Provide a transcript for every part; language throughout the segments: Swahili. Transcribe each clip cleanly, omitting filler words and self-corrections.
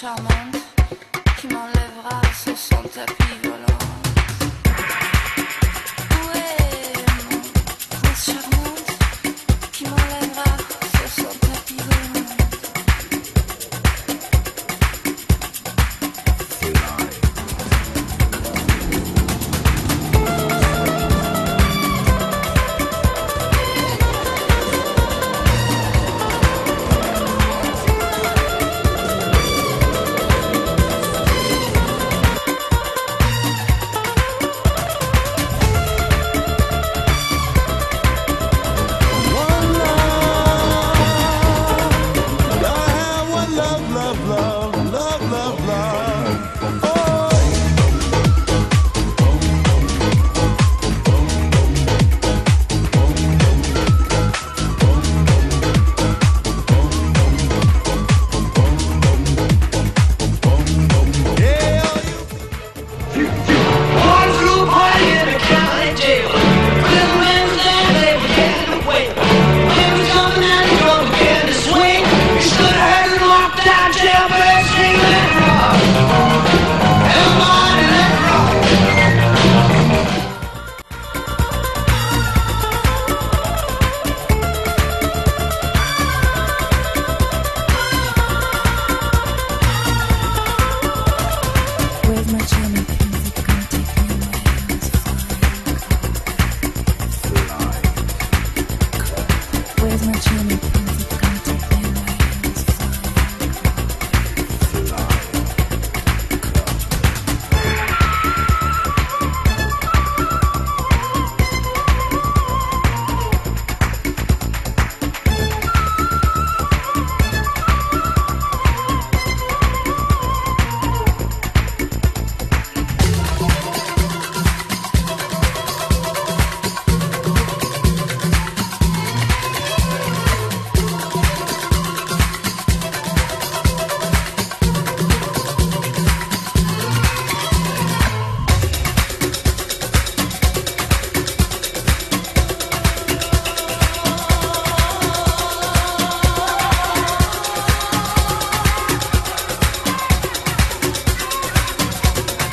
charmante qui m'enlèvera sur son tapis volant. Où est mon prince charmante qui m'enlèvera sur son tapis volant?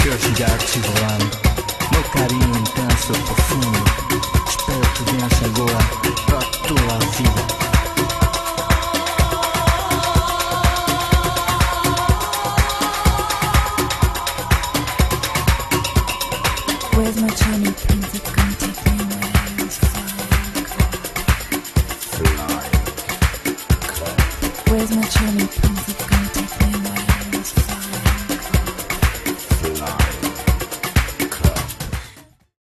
Curiosidade rolando, meu carinho intenso, profundo. Espero que venha agora pra tua vida. Where's my charming prince? It's gonna take me away. Where's my charming prince? It's gonna